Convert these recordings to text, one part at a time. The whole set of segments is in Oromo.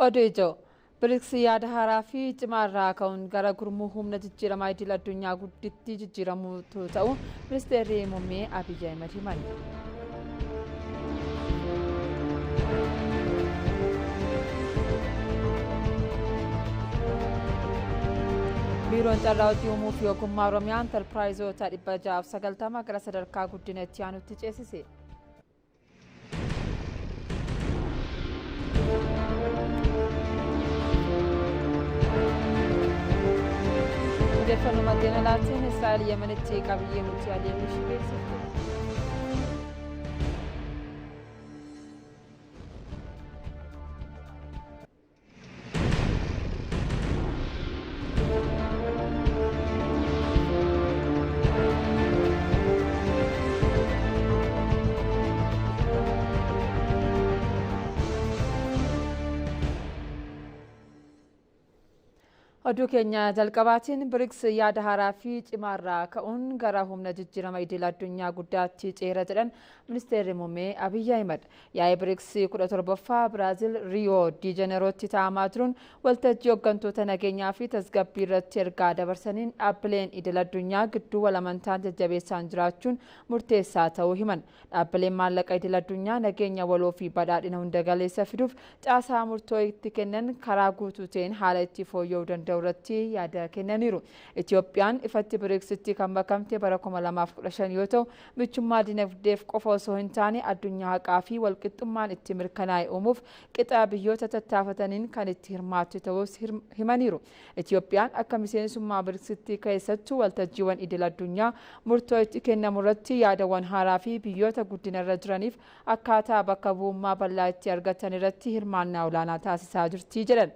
Odejo BRICS yaada haaraa fi cimaarraa ka'uun gara gurmuu humna jijjiiramaa idil addunyaa gudditti jijjiiramuu ta'u ministeerri muummee Abiy Ahmed himan. Biiroon carraa hojii uumuu fi ogummaa Oromiyaa intarpiraayizoota 690 gara sadarkaa guddina itti aanutti ceesise. Odeeffannoo maddeen alaatiin Israa'el Yemenitti qabiyyee nuti adeemuu ishee beeksifte. Oduu keenya jalqabaatiin BRICS yaada haaraa fi cimaarraa ka'uun gara humna jijjiirama idil addunyaa guddaatti ceera jedhan ministeerri muummee Abiy Ahmed. Yaa'ii BRICS 17ffaa Biraazil Riyoo di Janeerootti taa'amaa jiruun waltajjii hooggantoota nageenyaa fi tasgabbii irratti ergaa dabarsaniin dhaabbileen idil addunyaa gidduu walamantaan jajjabeessaan jiraachuun murteessaa ta'uu himan. Dhaabbileen maallaqa idil addunyaa nageenya waloo fi badhaadhina hunda galeessa fiduuf caasaa murtoo itti kennan karaa guutuu ta'een haala itti fooyya'uu danda'u irratti yaada kennaniiru. Itoophiyaan ifatti BRICSitti kan makamte bara 2015 yoo ta'u michummaa dinagdeef qofa osoo hin taane addunyaa haqaa fi walqixxummaan itti mirkanaa'e uumuuf qixa biyyoota tattaafataniin kan itti hirmaattu ta'us himaniiru. Itoophiyaan akka miseensummaa BRICSitti keessattuu waltajjiiwwan idil addunyaa murtoo itti kennamu irratti yaadawwan haaraa fi biyyoota guddina irra jiraniif akkaataa bakka bu'ummaa bal'aa itti argatan irratti hirmaannaa olaanaa taasisaa jirti jedhan.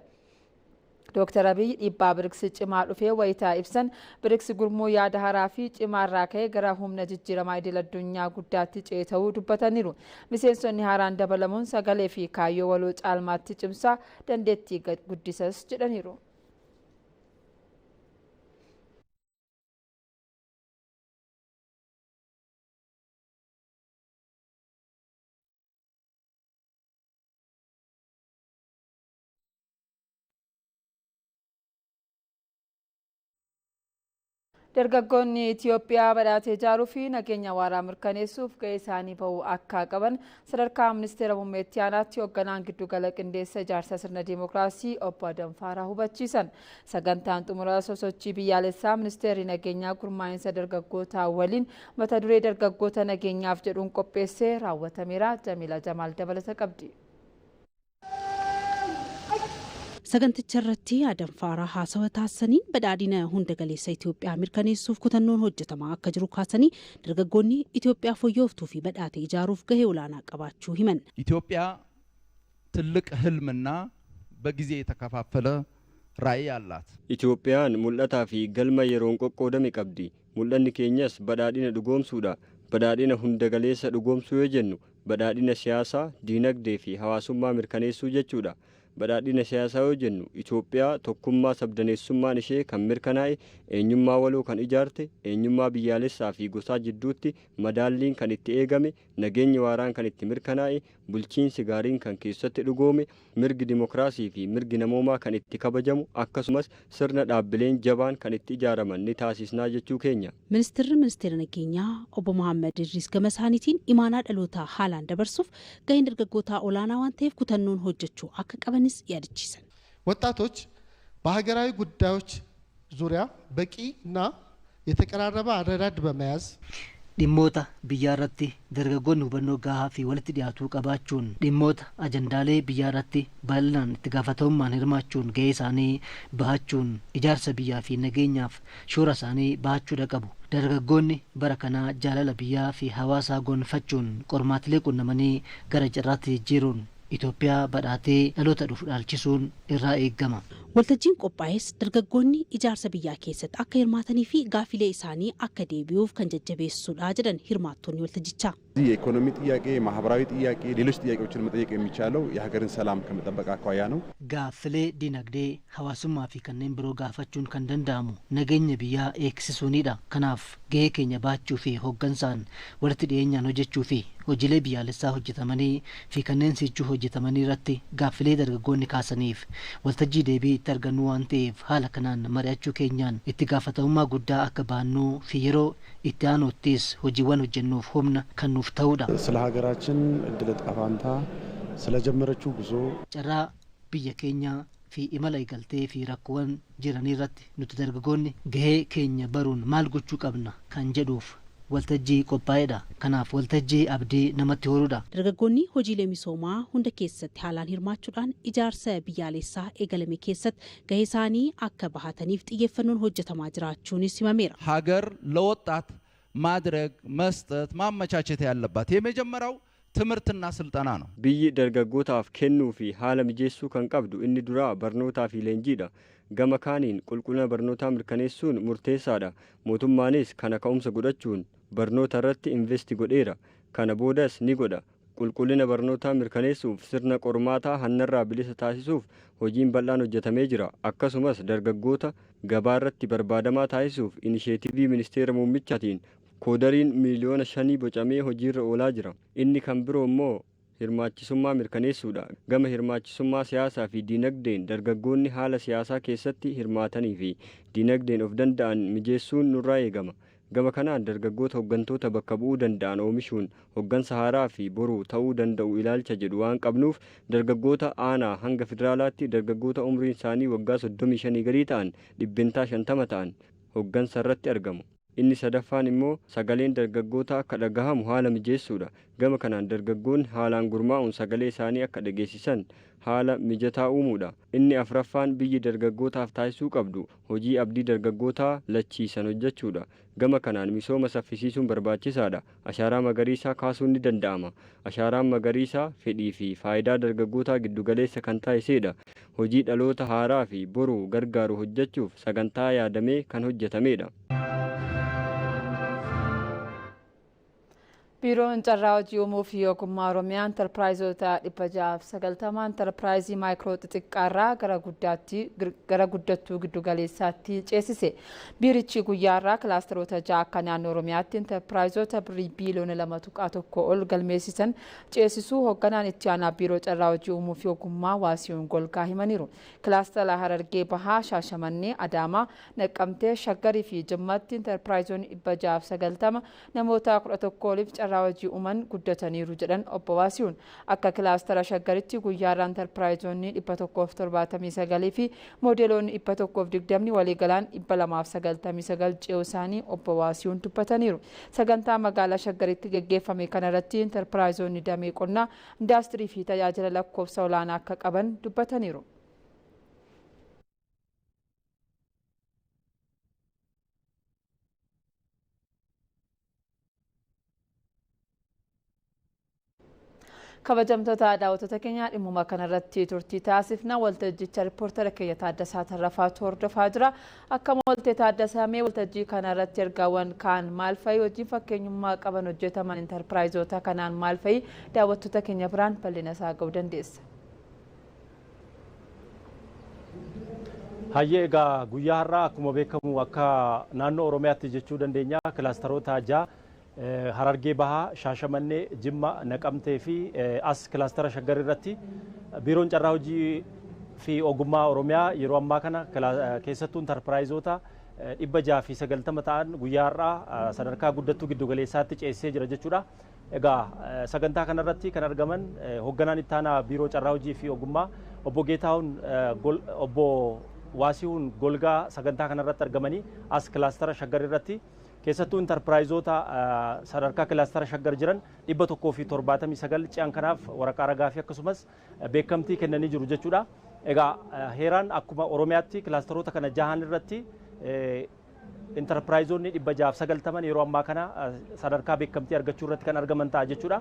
Dr. Abiy dhiibbaa BRICS cimaa dhufee wayitaa ibsan BRICS gurmuu yaada haaraa fi cimaarraa ka'ee gara humna jijjiiramaa idil addunyaa guddaatti ce'ee ta'uu dubbataniiru. Miseensonni haaraan dabalamuun sagalee fi kaayyoo waloo caalmaatti cimsaa dandeettii guddisas jedhaniiru. Dargaggoonni Itoophiyaa badhaatee ijaaruu fi nageenya waaraa mirkaneessuuf gahee isaanii bahuu akka qaban sadarkaa ministeera muummee itti aanaatti hoogganaan giddugala qindeessa ijaarsa sirna dimookiraasii obbo Adamfaaraa hubachiisan. Sagantaan xumuraa sosochii biyyaalessaa ministeerri nageenyaa gurmaa'insa dargaggootaa waliin mata duree dargaggoota nageenyaaf jedhuun qopheessee raawwatameera. Jamila Jamaal dabalata qabdi. Saganticha irratti Adamfaaraa haasawa taasisaniin badhaadhina hunda galeessa Itoophiyaa mirkaneessuuf kutannoon hojjetamaa akka jiru kaasanii dargaggoonni Itoophiyaa fooyyoftuu fi badhaatee ijaaruuf gahee olaanaa qabaachuu himan. ኢትዮጵያ ትልቅ ህልምና በጊዜ የተከፋፈለ ራዕይ አላት. ኢትዮጵያን ሙልአታ ፊ ገልማ የሮን ቆቆደም ቀብዲ ሙልአኒ ኬኛስ badhaadhina dhugoomsuudha. Badhaadhina hunda galeessa dhugoomsuu yoo jennu badhaadhina siyaasaa, diinagdee fi hawaasummaa mirkaneessuu jechuudha. badhaadhina siyaasaa yoo jennu Itoophiyaa tokkummaa sabdaneessummaan ishee kan mirkanaa'e eenyummaa waloo kan ijaarte eenyummaa biyyaalessaa fi gosaa jidduutti madaalliin kan itti eegame nageenyi waaraan kan itti mirkanaa'e bulchiinsi gaariin kan keessatti dhugoome mirgi dimookiraasii fi mirgi namoomaa kan itti kabajamu akkasumas sirna dhaabbileen jabaan kan itti ijaaraman ni taasisnaa jechuu keenya. Ministeera nageenyaa obbo Mohaammed Idris Gamasaanitiin imaanaa dhalootaa haalaan dabarsuuf gaheen dargaggootaa olaanaa waan ta'eef kutannoon hojjechuu akka qaban ወጣቶች በሀገራዊ ጉዳዮች ዙሪያ በቂና የተቀራረበ አረዳድ በመያዝ dhimmoota biyyaarratti dargaggoonni hubannoo gahaa fi walitti dhiyaatuu qabaachuun dhimmoota ajandaalee biyyaarratti bal'inaan itti gaafatamummaan hirmaachuun gahee isaanii bahachuun ijaarsa biyyaa fi nageenyaaf shoora isaanii bahachuudha qabu. dargaggoonni bara kanaa jaalala biyyaa fi hawaasaa gonfachuun qormaatilee qunnamanii gara carraatti jijjiiruun Itoophiyaa badhaatee dhaloota dhufu dhaalchisuun irraa eegama. Waltajjiin qophaa'es dargaggoonni ijaarsa biyyaa keessatti akka hirmaatanii fi gaafilee isaanii akka deebi'uuf kan jajjabeessuudha jedhan hirmaattonni waltajjichaa. የኢኮኖሚ ጥያቄ ማህበራዊ ጥያቄ ሌሎች ጥያቄዎችን መጠየቅ የሚቻለው የሀገርን ሰላም ከመጠበቅ አኳያ ነው። Gaaffilee dinagdee hawaasummaa fi kanneen biroo gaafachuun kan danda'amu nageenya biyyaa eegsisuunidha. Kanaaf gahee keenya baachuu fi hooggansaan walitti dhiyeenyaan hojjechuu fi hojiilee biyyaalessaa hojjetamanii fi kanneen sichuu hojjetamanii irratti gaaffilee dargaggoonni kaasaniif waltajjii deebii itti argannu waan ta'eef haala kanaan mari'achuu keenyaan itti gaafatamummaa guddaa akka baannuu fi yeroo itti aanuttis hojiiwwan hojjennuuf humna kan nuuf ta'udha. ስለ ሀገራችን እድል ዕጣ ፈንታ ስለጀመረችው ጉዞ carraa biyya keenyaa fi imala eegaltee fi rakkoowwan jiran irratti nuti dargaggoonni gahee keenya baruun maal gochuu qabna kan jedhuuf waltajjii qophaa'edha. Kanaaf waltajjii abdii namatti horuudha. Dargaggoonni hojiilee misoomaa hunda keessatti haalaan hirmaachuudhaan ijaarsa biyyaalessaa eegalame keessatti gahee isaanii akka bahataniif xiyyeeffannoon hojjetamaa jiraachuunis himameera. ሀገር ለወጣት ማድረግ መስጠት ማመቻቸት ያለባት የመጀመሪያው ትምህርትና ስልጠና ነው። biyyi dargaggootaaf kennuu fi haala mijeessuu kan qabdu inni duraa barnootaa fi leenjiidha. Gama kaaniin qulqullina barnootaa mirkaneessuun murteessaadha. Mootummaanis kana ka'umsa godhachuun barnoota irratti investi godheera. Kana boodas ni godha. Qulqullina barnootaa mirkaneessuuf sirna qormaataa hannarraa bilisa taasisuuf hojiin bal'aan hojjetamee jira. Akkasumas dargaggoota gabaa irratti barbaadamaa taasisuuf inisheetivii ministeera muummichaatiin koodariin miliyoona 5 bocamee hojiirra oolaa jira. Inni kan biroo immoo hirmaachisummaa mirkaneessuudha. Gama hirmaachisummaa siyaasaa fi diinagdeen dargaggoonni haala siyaasaa keessatti hirmaatanii fi diinagdeen of danda'an mijeessuun nurraa eegama. Gama kanaan dargaggoota hooggantoota bakka bu'uu danda'an oomishuun hooggansa haaraa fi boruu ta'uu danda'u ilaalcha jedhu waan qabnuuf dargaggoota aanaa hanga federaalaatti dargaggoota umriin isaanii waggaa 35 gadii ta'an dhibbentaa 50 ta'an hooggansa irratti argamu. Inni sadaffaan immoo sagaleen dargaggoota akka dhagahamu haala mijeessuudha. Gama kanaan dargaggoonni haalaan gurmaa'uun sagalee isaanii akka dhageessisan haala mijataa uumuudha. Inni afraffaan biyyi dargaggootaaf taasisuu qabdu hojii abdii dargaggootaa lachiisan hojjechuudha. Gama kanaan misooma saffisiisuun barbaachisaadha. Ashaaraa magariisaa kaasuun ni danda'ama. Ashaaraan magariisaa fedhii fi faayidaa dargaggootaa giddugaleessa kan taasisedha. Hojii dhaloota haaraa fi boruu gargaaru hojjechuuf sagantaa yaadamee kan hojjetamedha. Biiroon carraa hojii uumuu fi ogummaa Oromiyaa intarpiraayizoota 690 intarpiraayizii maayikiroo xixiqqaarraa gara guddattuu giddugaleessaatti ceesise. Biirichi guyyaarraa kilaasteroota 6 akka naannoo Oromiyaatti intarpiraayizoota biiliyoona 2.1 ol galmeessisan ceesisuu hoogganaan itti aanaa biiroo carraa hojii uumuu fi ogummaa Waasiyoon Golgaa himaniiru. Kilaastera Harargee Bahaa, Shaashamannee, Adaamaa, Naqqamtee, Shaggarii fi Jimmaatti intarpiraayizoonni 690 namoota 11 oliif carraa hojii uuman guddataniiru jedhan obbo Waasiyoon. Akka kilaastera Shaggaritti guyyaarraa intarpiraayizoonni 179 fi moodeloonni 120 waliigalaan 299 ce'uu isaanii obbo Waasiyoon dubbataniiru. Sagantaa magaalaa Shaggaritti geggeeffame kanarratti intarpiraayizoonni damee qonnaa, indaastirii fi tajaajila lakkoofsa olaanaa akka qaban dubbataniiru. kabajamtoota daawwattoota keenya dhimmuma kanarratti turtii taasifna. Waltajjicha riippoortara keenya Taaddasaa Tarrafaatu hordofaa jira. Akkuma waltee Taaddasamee waltajjii kanarratti ergaawwan kaan maal fa'i hojii fakkeenyummaa qaban hojjetaman intarpiraayizoota kanaan maal fa'i daawwattoota keenya biraan bal'ina isaa ga'uu dandeessa. Hayyee egaa guyyaa har'aa akkuma beekamu akka naannoo Oromiyaatti jechuu dandeenya kilaasteroota 6 Harargee Bahaa, Shaashamannee, Jimma, Naqamtee fi as kilaastera Shaggar irratti biiroon carraa hojii fi ogummaa Oromiyaa yeroo ammaa kana keessattuu intarpiraayizoota 690 ta'an guyyaa har'aa sadarkaa guddattuu giddugaleessaatti ceesisee jira jechuudha. Egaa sagantaa kanarratti kan argaman hoogganaan itti aanaa biiroo carraa hojii fi ogummaa obbo Geetahuun obbo Waasiyoon Golgaa sagantaa kanarratti argamanii as kilaastera Shaggar irratti keessattuu intarpiraayizoota sadarkaa kilaastera Shaggar jiran 179 ce'an kanaaf waraqaa ragaa fi akkasumas beekamtii kennanii jiru jechuudha. Egaa heeraan akkuma Oromiyaatti kilaasteroota kana 6 irratti intarpiraayizoonni 690 yeroo ammaa kana sadarkaa beekamtii argachuu irratti kan argaman ta'a jechuudha.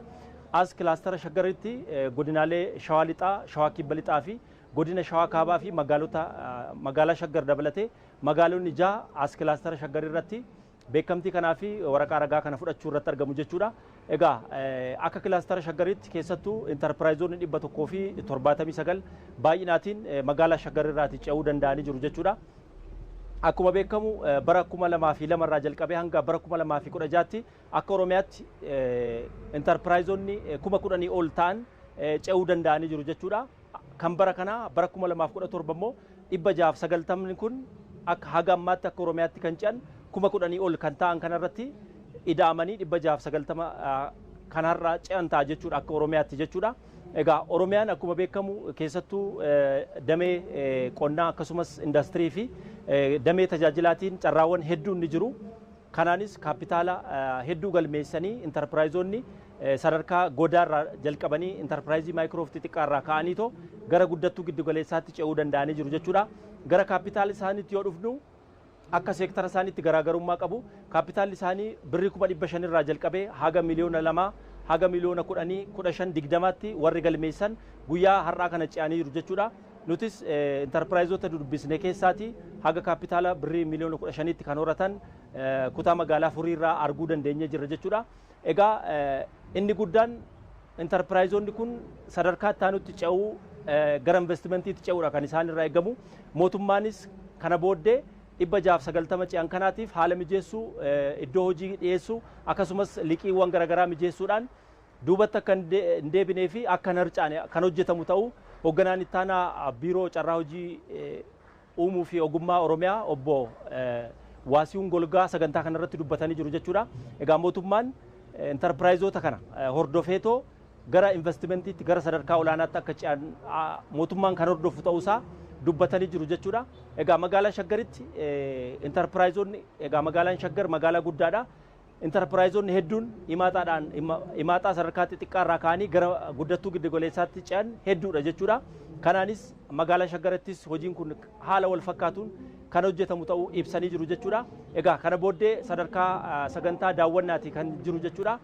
As kilaastera Shaggaritti godinaalee Shawaa Lixaa, Shawaa Kibba Lixaa fi godina Shawaa Kaabaa fi magaalaa Shaggar dabalatee magaalonni 6 as kilaastera Shaggar irratti beekamtii kanaa fi waraqaa ragaa kana fudhachuu irratti argamu jechuudha. Egaa akka kilaastera Shaggaritti keessattuu intarpiraayizoonni 179 baay'inaatiin magaalaa Shaggar irraati ce'uu danda'anii jiru jechuudha. akkuma beekamu bara 2002 irraa jalqabee hanga bara 2016tti akka Oromiyaatti enterpiraayizonni 10,000 ol ta'an ce'uu danda'anii jiru jechuudha. Kan bara kana bara 2017 immoo 690 kun akka haga ammaatti akka Oromiyaatti kan ce'an 10,000 ol kan ta'an kanarratti ida'amanii 690 kanarra ce'an ta'a jechuudha akka Oromiyaatti jechuudha. Egaa Oromiyaan akkuma beekamu keessattuu damee qonnaa akkasumas industirii fi damee tajaajilaatiin carraawwan hedduun ni jiru. Kanaanis kaapitaala hedduu galmeessanii enterpiraayizonni sadarkaa godaarraa jalqabanii enterpiraayizii maayikiroof xixiqqaarraa ka'anii gara guddattuu giddu galeessaatti ce'uu danda'anii jiru jechuudha. Gara kaapitaala isaaniitti yoo dhufnu akka seektara isaaniitti garaagarummaa qabu. Kaapitaalli isaanii birrii 500 irraa jalqabee haga miliyoona 2 haga miliyoona 10 15 20tti warri galmeessan guyyaa har'aa kana ce'anii jiru jechuudha. Nutis enterpiraayizota dubbisne keessaati haga kaapitaala birrii miliyoona 15tti kan horatan kutaa magaalaa Furii irraa arguu dandeenye jirra jechuudha. Egaa inni guddaan enterpiraayizonni kun sadarkaa itti aanutti ce'uu gara investimentiitti ce'uudha kan isaan irraa eegamu. Mootummaanis kana booddee 690 ce'an kanaatiif haala mijeessuu iddoo hojii dhiyeessuu akkasumas liqiiwwan garaagaraa mijeessuudhaan duubatti akka hin deebinee fi akka hin harcaane kan hojjetamu ta'uu hoogganaan itti aanaa biiroo carraa hojii uumuu fi ogummaa Oromiyaa obbo Waasiiwwan Golgaa sagantaa kanarratti dubbatanii jiru jechuudha. Egaa mootummaan enterpiraayizota kana hordofeetoo gara investimentiitti gara sadarkaa olaanaatti akka ce'an mootummaan kan hordofu ta'uusaa dubbatanii jiru jechuudha. Egaa magaalaa Shaggaritti enterpiraayizonni egaa magaalaan Shaggar magaalaa guddaadha. Enterpiraayizonni hedduun himaaxaa sadarkaa xixiqqaarraa ka'anii gara guddattuu giddu galeessaatti ce'an hedduudha jechuudha. Kanaanis magaalaa Shaggarattis hojiin kun haala wal fakkaatuun kan hojjetamu ta'uu ibsanii jiru jechuudha. Egaa kana booddee sadarkaa sagantaa daawwannaati kan jiru jechuudha.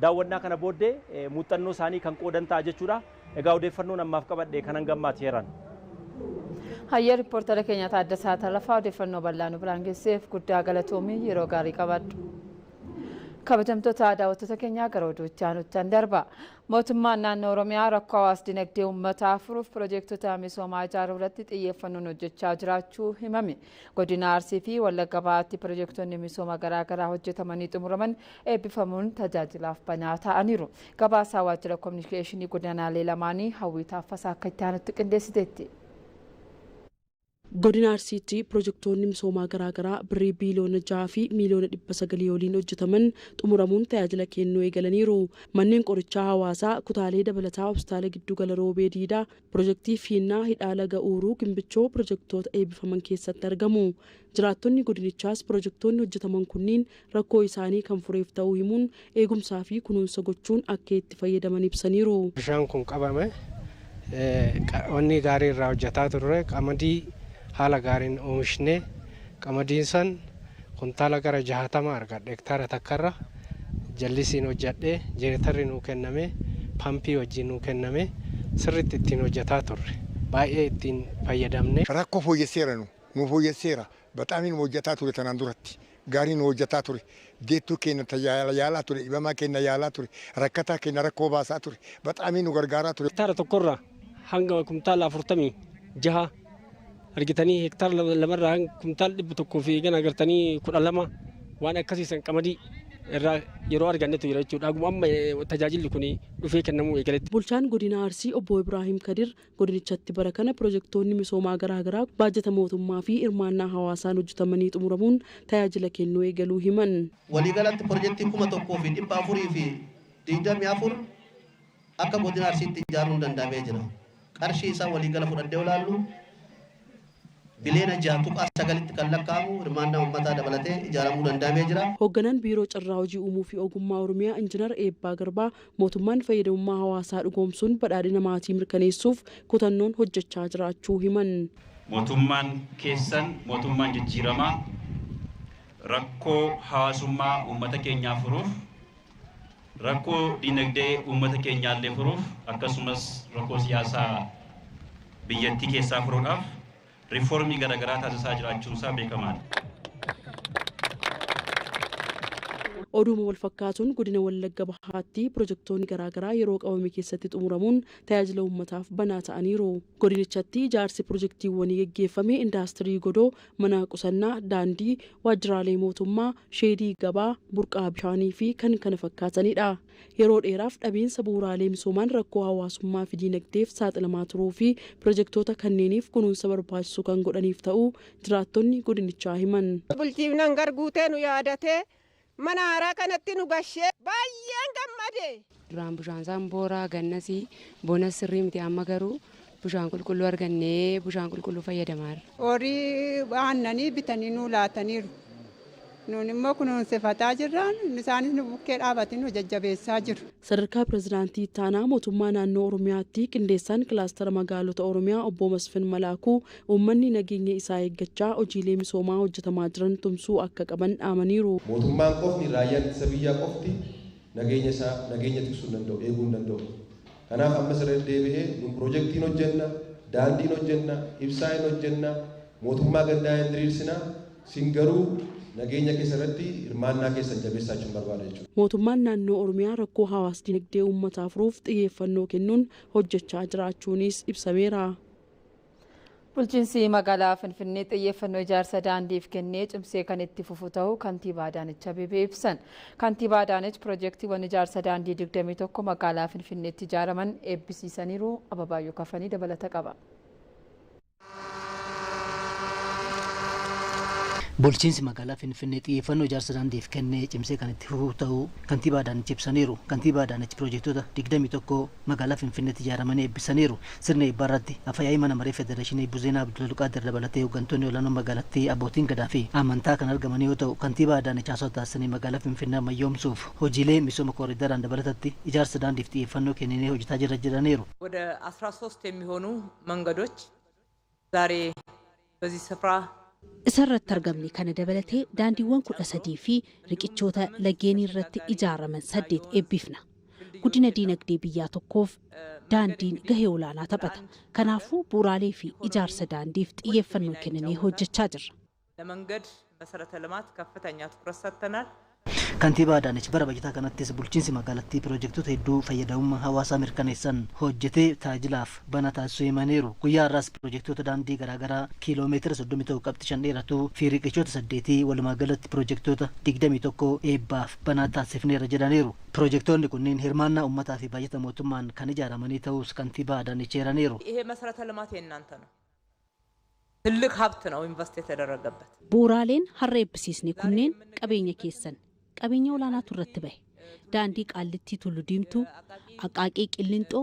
Daawwannaa kana booddee muuxannoo isaanii kan qoodan ta'a jechuudha. Egaa odeeffannoon ammaaf qabadhe kanan gammaati heeran. Hayya riippoortara keenya Taaddasaa Tarrafaa odeeffannoo bal'aa nu biraan geesseef guddaa galatoomii yeroo gaarii qabadhu. Kabajamtoota daawwattoota keenyaa gara oduutti aanutti darba. Mootummaan naannoo Oromiyaa rakkoo hawaas dinagdee uummataa furuuf piroojektota misoomaa ijaaruu irratti xiyyeeffannoon hojjechaa jiraachuu himame. Godina Arsii fi Wallagga Bahaatti piroojektonni misooma garaagaraa hojjetamanii xumuraman eebbifamuun tajaajilaaf banaa ta'aniiru. Gabaasaa waajjira koominikeeshinii godinaalee lamaanii Hawwii Taaffasaa akka itti aanutti qindeessiteetti. Godina Arsiitti piroojektonni misoomaa garaagaraa birrii biiliyoona 6 fi miliyoona 900 waliin hojjetaman xumuramuun tajaajila kennuu eegalaniiru. Manneen qorichaa hawaasaa kutaalee dabalataa hospitaala giddugala Roobee Diidaa piroojeektii Fiinnaa hidhaa laga Uuruu Gimbichoo piroojeektoota eebbifaman keessatti argamu. Jiraattonni godinichaas piroojektonni hojjetaman kunniin rakkoo isaanii kan fureef ta'uu himuun eegumsaa fi kunuunsa gochuun akka itti fayyadaman ibsaniiru. Bishaan kun qabame wanni gaarii irraa hojjetaa turre qamadii haala gaariin oomishne qamadiin san kuntaala gara 60 argadhe hektaara takkarra jallisiin hojjadhe jenetarri nuu kenname pampii wajjin nuu kenname sirriitti ittiin hojjetaa turre baay'ee ittiin fayyadamne. Rakkoo fooyyesseera nu fooyyesseera baxaamiin nu hojjetaa ture tanaan duratti gaarii nu hojjetaa ture deettuu keenya yaalaa ture dhibamaa keenya yaalaa ture rakkataa keenya rakkoo baasaa ture baxaamiin nu gargaaraa ture. Hektaara tokkorra hanga kuntaala 46 argitanii hektaara lamarraa kuntaala 100 fi gana agartanii 12 waan akkasiisan qamadii irraa yeroo argannetu jira jechuudha. Amma tajaajilli kun dhufee kennamuu eegaletti. Bulchaan godina Arsii obbo Ibraahim Kadir godinichatti bara kana piroojeektoonni misoomaa garaagaraa baajata mootummaa fi hirmaannaa hawaasaan hojjetamanii xumuramuun tajaajila kennuu eegaluu himan. Waliigalatti piroojeektii 1,400 fi 24 akka godina Arsiitti ijaaruun danda'amee jira. Qarshii isaa waliigala fudhadhee olaallu bileena 6.9tti kan lakkaa'amu hirmaannaa uummataa dabalatee ijaaramuu danda'amee jira. Hoogganaan biiroo carraa hojii uumuu fi ogummaa Oromiyaa Injiinar Eebbaa Garbaa mootummaan fayyadamummaa hawaasaa dhugoomsuun badhaadhina maatii mirkaneessuuf kutannoon hojjechaa jiraachuu himan. Mootummaan keessan mootummaan jijjiiramaa rakkoo hawaasummaa uummata keenyaa furuuf rakkoo dinagdee uummata keenyaallee furuuf akkasumas rakkoo siyaasaa biyyattii keessaa furuudhaaf riifoormii garaagaraa taasisaa jiraachuun isaa beekamaadha. Oduuma wal fakkaatuun godina Wallagga Bahaatti pirojektoonni garaagaraa yeroo qabame keessatti xumuramuun tajaajila uummataaf banaa ta'aniiru. Godinichatti ijaarsi pirojektiiwwanii geggeeffame indaastirii godoo, mana qusannaa, daandii, waajjiraalee mootummaa, sheedii gabaa, burqaa bishaanii fi kan kana fakkaatanidha. Yeroo dheeraaf dhabiinsa bu'uuraalee misoomaan rakkoo hawaasummaa fi diinagdeef saaxilamaa turuu fi pirojektoota kanneeniif kunuunsa barbaachisu kan godhaniif ta'uu jiraattonni godinichaa himan. Bulchiifnan garguutee nu yaadatee mana haaraa kanatti nu gashee baay'een gammade. Duraan bishaan isaan booraa gannasii bonas sirrii miti amma garuu bishaan qulqulluu argannee bishaan qulqulluu fayyadamaa jirra. Horii aannanii bitanii nu laataniiru. Nuun immoo kunuunsifataa jirraan isaanis nu bukkee dhaabatanii nu jajjabeessaa jiru. Sadarkaa pirezidaantii ittaanaa mootummaa naannoo Oromiyaatti qindeessaan kilaastara magaalota Oromiyaa obbo Masfin Malaakuu uummanni nageenya isaa eeggachaa hojiilee misoomaa hojjetamaa jiran tumsuu akka qaban dhaamaniiru. Mootummaan qofti raayyaan ittisa biyyaa qofti nageenya tiksuu hin danda'u, eeguu hin danda'u. Kanaaf ammas irra deebi'ee nu pirojektiin hojjenna, daandiin hojjenna, ibsaan hojjenna, mootummaa gandaa hin diriirsinaa, sin garuu nageenya keessa irratti hirmaannaa keessan jabeessaachuun barbaada jechuudha. Mootummaan naannoo Oromiyaa rakkoo hawaas dinagdee uummataa furuuf xiyyeeffannoo kennuun hojjechaa jiraachuunis ibsameera. Bulchiinsi magaalaa Finfinnee xiyyeeffannoo ijaarsa daandiif kennee cimsee kan itti fufu ta'uu kantiibaa Adaanech Abeebee ibsan. Kantiibaa Adaanech pirojektiiwwan ijaarsa daandii 21 magaalaa Finfinneetti ijaaraman eebbisiisaniiru. Ababaayyoo Kafanii dabalata qaba. Bulchiinsi magaalaa Finfinnee xiyyeeffannoo ijaarsa daandiif kennee cimsee kan itti fufu ta'uu kantiibaa Adaanech ibsaniiru. Kantiibaa Adaanech pirojektoota 21 magaalaa Finfinneetti ijaaramanii eebbisaniiru. Sirna eebbaa irratti afyaa'ii mana maree federeeshinii Buzeenaa Abdulqaadir dabalatee hooggantoonni olaanoo magaalattii abbootiin gadaa fi amantaa kan argaman yoo ta'u kantiibaa Adaanech haasawaa taasisanii magaalaa Finfinnee ammayyoomsuuf hojiilee misooma kooriidaraan dabalatatti ijaarsa daandiif xiyyeeffannoo kennee hojjetaa jiraniiru. ወደ 13 የሚሆኑ መንገዶች ዛሬ በዚህ ስፍራ Isarratti argamne kana dabalatee daandiiwwan 13 fi riqichoota laggeenii irratti ijaaraman 8 eebbifna. Guddina diinagdee biyyaa tokkoof daandiin gahee olaanaa taphata. Kanaafuu bu'uuraalee fi ijaarsa daandiif xiyyeeffannoo kennee hojjechaa jirra. ለመንገድ መሰረተ ልማት ከፍተኛ ትኩረት ሰጥተናል። Kantiibaa Adaanech bara bajataa kanattis bulchiinsi magaalattii pirojektoota hedduu fayyadamummaa hawaasaa mirkaneessan hojjetee tajaajilaaf bana taasisuu himaniiru. Guyyaa har'aas pirojektoota daandii garaagaraa kiiloomeetira 30 ta'u qabxii 5 dheeratuu fi riqichoota 8 walumaa galatti pirojektoota 21 eebbaaf bana taasifneera jedhaniiru. Pirojektoonni kunneen hirmaannaa uummataa fi baajata mootummaan kan ijaaramanii ta'us kantiibaa Adaanech eeraniiru. ይሄ መሰረተ ልማት የእናንተ ነው። ትልቅ ሀብት ነው ኢንቨስት የተደረገበት። Bu'uuraaleen har'a eebbisiisne kunneen qabeenya keessan. Qabeenya olaanaatu irratti bahe. Daandii Qaallittii Tulluu Diimtuu, Aqaaqii Qillinxoo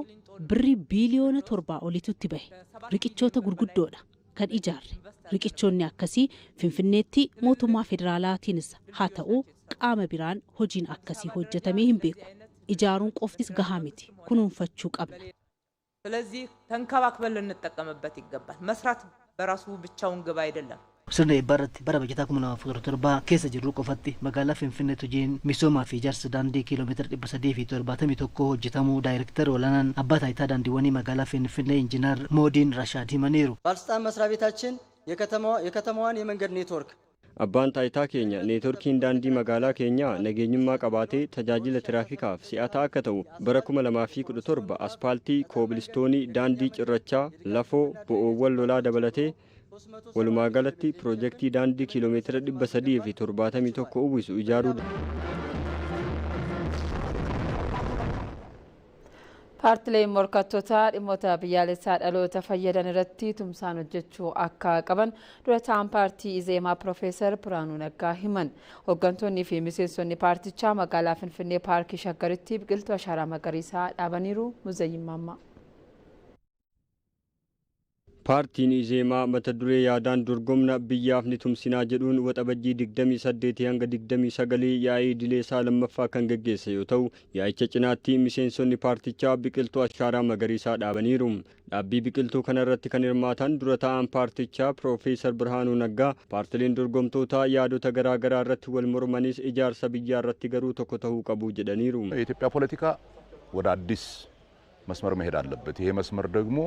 birrii biiliyoona 7 oliitti bahe. Riqichoota gurguddoodha kan ijaarre. Riqichoonni akkasii Finfinneetti mootummaa federaalaatiinis haa ta'u qaama biraan hojiin akkasii hojjetamee hin beeku. Ijaaruun qoftis gahaa miti. Kunuunfachuu qabna. ስለዚህ ተንከባክበን ልንጠቀምበት ይገባል። መስራት በራሱ ብቻውን ግብ አይደለም። Sirna eebbaa irratti bara bajataa 2017 keessa jirru qofatti magaalaa Finfinneetti hojiin misoomaa fi ijaarsa daandii kiiloomeetira 371 hojjetamuu daayirektara olaanaan abbaa taayitaa daandiiwwanii magaalaa Finfinnee Injiinar Moodiin Rashaad himaniiru. ባለስልጣን መስሪያ ቤታችን የከተማዋን የመንገድ ኔትወርክ Abbaan taayitaa keenya neetworkiin daandii magaalaa keenyaa nageenyummaa qabaatee tajaajila tiraafikaaf si'ataa akka ta'u bara 2017 aspaaltii koobilistoonii daandii cirrachaa lafoo bo'oowwan lolaa dabalatee walumaa galatti pirojektii daandii kiiloomeetira 371 uwwisu ijaaruu Paartileen morkattoota dhimmoota biyyaalessaa dhaloota fayyadan irratti tumsaan hojjechuu akka qaban dura ta'an paartii Izeemaa Piroofeesar Biraanuu Naggaa himan. Hooggantoonni fi miseensonni paartichaa magaalaa Finfinnee paarkii Shaggaritti biqiltuu ashaaraa magariisaa dhaabaniiru. Muzayyin Maammaa. Paartiin Izeemaa mata duree yaadaan dorgomna biyyaaf ni tumsinaa jedhuun waxabajjii 28 hanga 29 yaa'ii idilee isaa lammaffaa kan gaggeesse yoo ta'u yaa'icha cinaatti miseensonni paartichaa biqiltuu ashaaraa magariisaa dhaabaniiru. Dhaabbii biqiltuu kana irratti kan hirmaatan dura ta'an paartichaa Piroofeesar Birhaanuu Naggaa paartileen dorgomtoota yaadota garaa garaa irratti wal mormanis ijaarsa biyyaa irratti garuu tokko ta'uu qabu jedhaniiru. የኢትዮጵያ ፖለቲካ ወደ አዲስ መስመር መሄድ አለበት። ይሄ መስመር ደግሞ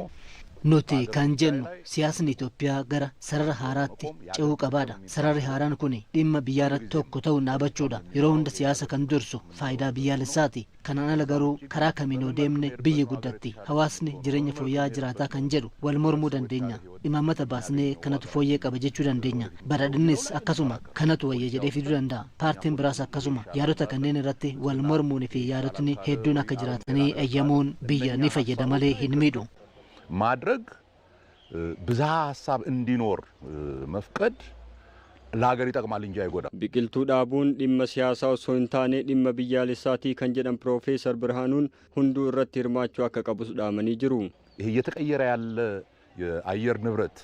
nuti kan jennu siyaasni Itoophiyaa gara sarara haaraatti ce'uu qabaadha. Sararri haaraan kun dhimma biyyaa irratti tokko ta'uun dhaabachuudha. Yeroo hunda siyaasa kan dursu faayidaa biyyaalessaati. Kanaan ala garuu karaa kamiin yoo deemne biyyi guddatti. Hawaasni jireenya fooyya'aa jiraataa kan jedhu wal mormuu dandeenya. Imaammata baasnee kanatu fooyyee qaba jechuu dandeenya. Badhaadhinnis akkasuma kanatu wayya jedhee fiduu danda'a. Paartiin biraas akkasuma yaadota kanneen irratti wal mormuun fi yaadotni hedduun akka jiraatanii eeyyamuun biyya ni fayyada malee hin miidhu. ማድረግ ብዝሃ ሀሳብ እንዲኖር መፍቀድ ለሀገር ይጠቅማል እንጂ አይጎዳም። ቢቅልቱ ዳቡን dhimma siyaasaa osoo hin taane dhimma biyyaalessaatii kan jedhan ፕሮፌሰር ብርሃኑን ሁንዱ irratti hirmaachuu akka qabus dhaamanii jiru። ይሄ እየተቀየረ ያለ የአየር ንብረት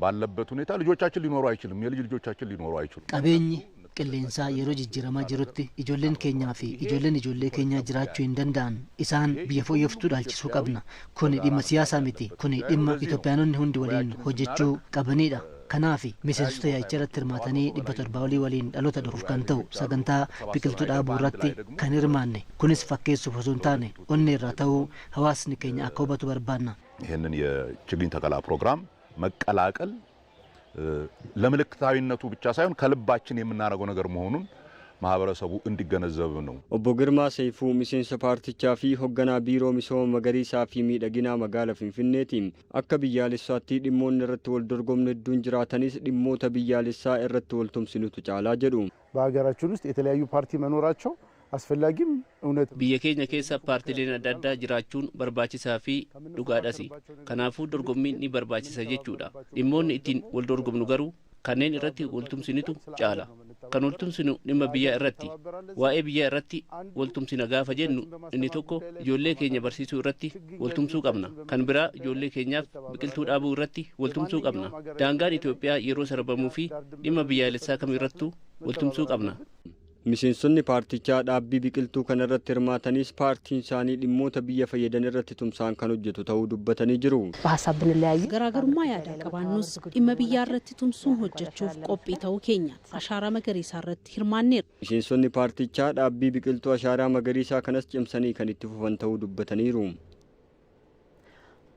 ባለበት ሁኔታ ልጆቻችን ሊኖሩ አይችልም። የልጅ ልጆቻችን ሊኖሩ አይችሉም። qabeenyi qilleensaa yeroo jijjiiramaa jirutti ijoolleen keenyaa fi ijoolleen ijoollee keenyaa jiraachuu hin danda'an isaan biyya fooyyoftuu dhaalchisuu qabna. Kuni dhimma siyaasaa miti. Kuni dhimma Itoophiyaanonni hundi waliin hojjechuu qabanidha. Kanaaf miseensota yaa'icha irratti hirmaatanii 700 olii waliin dhaloota dhufuuf kan ta'u sagantaa biqiltuu dhaabuu irratti kan hirmaanne kunis fakkeessuuf osoo hin taane onnee irraa ta'uu hawaasni keenya akka hubatu barbaanna. ይህንን የችግኝ ተከላ ፕሮግራም መቀላቀል ለምልክታዊነቱ ብቻ ሳይሆን ከልባችን የምናደርገው ነገር መሆኑን ማህበረሰቡ እንዲገነዘብ ነው። ኦቦ ግርማ ሰይፉ ሚሴንሰ ፓርቲቻ ፊ ሆገና ቢሮ ሚሶማ መገሪሳ ፊ ሚደጊና መጋለ ፊንፊኔቲም አከ ብያለሳቲ ዲሞን ረተ ወልዶርጎም ነዱን ጅራተኒስ ዲሞተ ብያለሳ ረተ ወልቶም ሲኑቱ ጫላ ጀዱ በሀገራችን ውስጥ የተለያዩ ፓርቲ መኖራቸው አስፈላጊም እውነት biyya keenya keessa paartileen adda addaa jiraachuun barbaachisaa fi dhugaadhas. Kanaafuu dorgommiin ni barbaachisa jechuudha. Dhimmoonni ittiin wal dorgomnu garuu kanneen irratti waltumsinitu caala. Kan waltumsinu dhimma biyyaa irratti. Waa'ee biyyaa irratti waltumsina gaafa jennu inni tokko ijoollee keenya barsiisuu irratti waltumsuu qabna. Kan biraa ijoollee keenyaaf biqiltuu dhaabuu irratti waltumsuu qabna. Daangaan Itoophiyaa yeroo sarbamuu fi dhimma biyyaalessaa kamirrattuu waltumsuu qabna. miseensonni paartichaa dhaabbii biqiltuu kanarratti hirmaatanis paartiin isaanii dhimmoota biyya fayyadan irratti tumsaan kan hojjetu ta'uu dubbatanii jiru. garaagarummaa yaadaa qabaannus dhimma biyyaa irratti tumsuun hojjechuuf qophii ta'uu keenya ashaaraa magariisaa irratti hirmaanneerra. miseensonni paartichaa dhaabbii biqiltuu ashaaraa magariisaa kanas cimsanii kan itti fufan ta'uu dubbataniiru.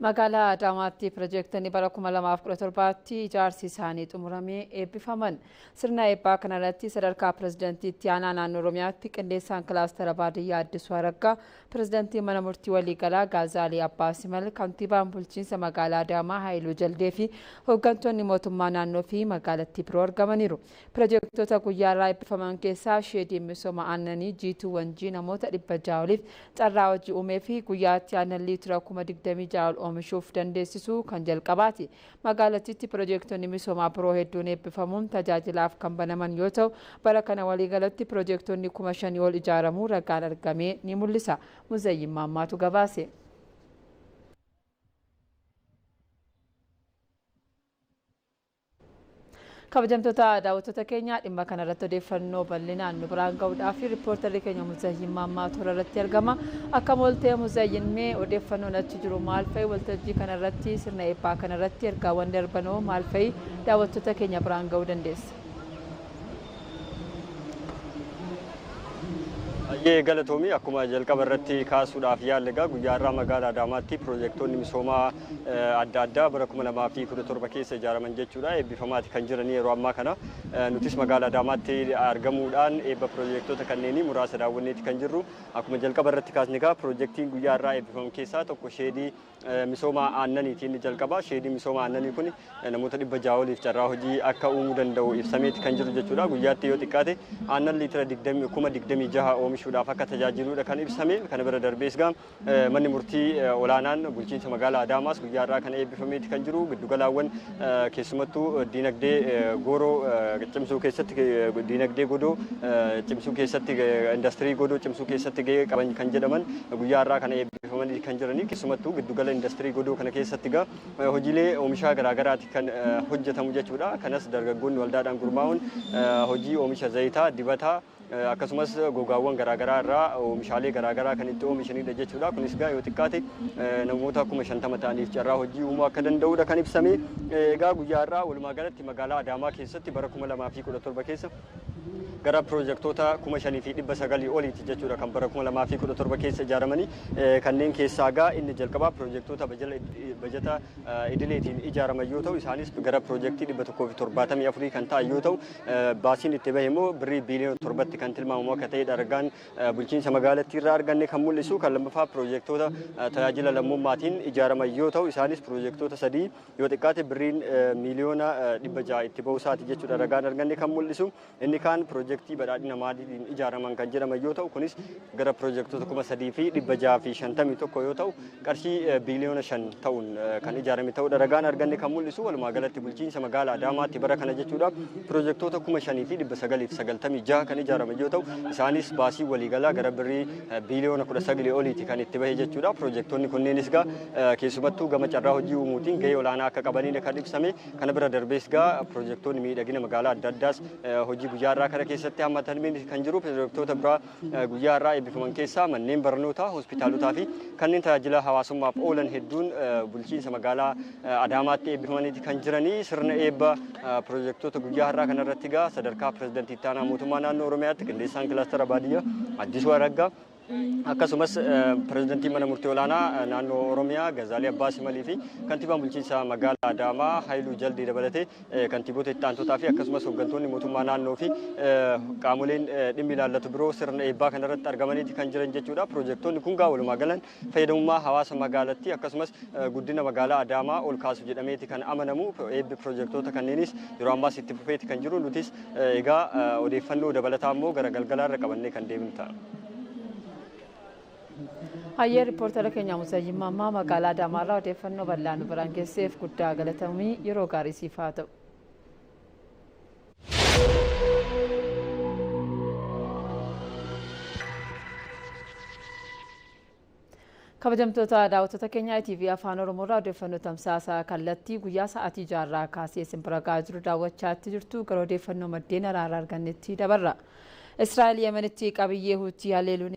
magaalaa Adaamaatti piroojeektoonni bara 2017tti ijaarsi isaanii xumuramee eebbifaman. Sirna eebbaa kanarratti sadarkaa pirezidantiitti aanaa naannoo Oromiyaatti qindeessaan kilaastara baadiyyaa Addisuu Araggaa, pirezidantii mana murtii waliigalaa Gaazaalii Abbaa Simal, kantiibaan bulchiinsa magaalaa Adaamaa Haayiluu Jaldee fi hooggantoonni mootummaa naannoo fi magaalattii biroo argamaniiru. Piroojeektoota guyyaarraa eebbifaman keessaa sheediin misooma aannanii Jiituu Wanjii namoota 600 oliif carraa hojii uumee fi guyyaatti aannan liitira 26,000 oomishuuf dandeessisuu kan jalqabaati. Magaalattiitti piroojeektoonni misoomaa biroo hedduun eebbifamuun tajaajilaaf kan banaman yoo ta'u bara kana waliigalatti piroojeektoonni 5,000 ol ijaaramuu ragaan argamee ni mul'isa. Muzayyin Maammaatu gabaase. kabajamtoota daawwattoota keenya dhimma kanarratti odeeffannoo bal'inaan nu biraan ga'uudhaaf riippoortarri keenya Muzayyin Maammaatu irratti argama. Akkam ooltee Muzayyin, mee odeeffannoon achi jiru maal fa'i? Waltajjii kanarratti sirna eebbaa kanarratti ergaawwan darbanoo maal fa'i daawwattoota keenya biraan ga'uu dandeessa? Ayyee galatoomii akkuma jalqaba irratti kaasuudhaaf yaallegaa guyyaarraa magaalaa Adaamaatti piroojeektoonni misoomaa adda addaa bara 2017 keessa ijaaraman jechuudha eebbifamaati kan jiran yeroo ammaa kana. Nutis magaalaa Adaamaatti argamuudhaan eebba piroojeektoota kanneenii muraasa daawwanneeti kan jirru. Akkuma jalqaba irratti kaasnegaa piroojeektiin guyyaarraa eebbifamu keessaa tokko sheedii misooma aannaniitiin jalqaba. Sheedii misooma aannanii kun namoota 600 oliif carraa hojii akka uumuu danda'u ibsameeti kan jiru jechuudha. Guyyaatti yoo xiqqaate aannan liitira 26,000 oomishuudhaaf akka tajaajiluudha kan ibsame. Kana bira darbees manni murtii olaanaan bulchiinsa magaalaa Adaamaas guyyaarraa kan eebbifameeti kan jiru. Giddugalaawwan keessumattuu diinagdee gooroo cimsuu keessatti diinagdee godoo cimsuu keessatti industirii godoo cimsuu keessatti gahee qaban kan jedhaman guyyaarraa kan eebbifamanii kan jiranii. Keessumattuu giddugala industirii godoo kana keessatti hojiilee oomishaa garaagaraati kan hojjetamu jechuudha. Kanas dargaggoonni waldaadhaan gurmaa'uun hojii oomisha zayitaa dibataa akkasumas gogaawwan garaagaraa irraa oomishaalee garaagaraa kan itti oomishanidha jechuudha. Kunis yoo xiqqaate namoota 50 ta'aniif carraa hojii uumuu akka danda'udha kan ibsame. Egaa guyyaarraa walumaa galatti magaalaa Adaamaa keessatti bara 2017 keessa gara piroojektota 5,900 oliiti jechuudha kan bara 2017 keessa ijaaramanii kanneen keessaa gaa inni jalqabaa piroojektota bajata idileetiin ijaaraman yoo ta'u isaanis gara piroojektii 174 kan ta'an yoo ta'u baasiin itti bahe immoo birrii biiliyoona 7 kan tilmaamamu akka ta'e daragaan bulchiinsa magaalattii irraa arganne kan mul'isu kan lammaffaa piroojektota tajaajila lammummaatiin ijaaraman yoo ta'u isaanis piroojektota 3 yoo xiqqaate birriin miiliyoona 600 itti bahu isaati jechuudha daragaan arganne kan mul'isu inni kaan piroojeektii badhaadhina maaliitiin ijaaraman kan jedhaman yoo ta'u kunis gara piroojektota 3,651 yoo ta'u qarshii biiliyoona 5 ta'uun kan ijaarame ta'uu daragaan arganne kan mul'isu walumaa galatti bulchiinsa magaalaa Adaamaatti bara kana jechuudha piroojektota 5,996 kan ijaaraman yoo ta'u isaanis baasii waliigalaa gara birrii biiliyoona 19 oliiti kan itti bahe jechuudha piroojektonni kunneenis gaa keessumattuu gama carraa hojii uumuutiin gahee olaanaa akka qabaniin kan ibsame kana bira darbees gaa piroojektonni miidhagina magaalaa adda addaas hojii guyyaa irraa kana keessatti hammatamee kan jiru piroojektota biraa guyyaa irraa eebbifaman keessaa manneen barnootaa hospitaalotaa fi kanneen tajaajila hawaasummaaf oolan hedduun bulchiinsa magaalaa Adaamaatti eebbifamaniiti kan jiranii sirna eebba piroojektota guyyaa irraa kanarratti gaa sadarkaa pirezidantii itti aanaa mootummaa naannoo Oromiyaatti qindeessaan kilaastara baadiyyaa Addisuu Araggaa akkasumas pirezidantii mana murtii olaanaa naannoo Oromiyaa Gazaalii Abbaa Simalii fi kantiibaan bulchiinsa magaalaa Adaamaa Haayiluu Jaldii dabalatee kantiiboota itti aantotaa fi akkasumas hooggantoonni mootummaa naannoo fi qaamoleen dhimmi ilaallatu biroo sirna eebbaa kanarratti argamaniiti kan jiran jechuudha. Piroojektonni kun gaa walumaa galan fayyadamummaa hawaasa magaalattii akkasumas guddina magaalaa Adaamaa ol kaasu jedhameeti kan amanamu eebbi piroojektota kanneenis yeroo ammaas itti fufeeti kan jiru nutis egaa odeeffannoo dabalataa immoo gara galgalaarra qabannee kan deemnu ta'a. Hayyee riippoortara keenya Musayyimmaa ammaa magaalaa Adaamaarraa odeeffannoo bal'aa nu biraan geesseef guddaa galatamii yeroo gaarii siif haa ta'u. Kabajamtoota daawwattoota keenyaa TV Afaan Oromoorraa odeeffannoo tamsaasa kallattii guyyaa sa'aatii 6 kaasee isin bira gahaa jiru daawwachaatti jirtu gara odeeffannoo maddeen araaraa argannetti dabarra. Israa'el Yemenitti qabiyyee Huutii haleeluun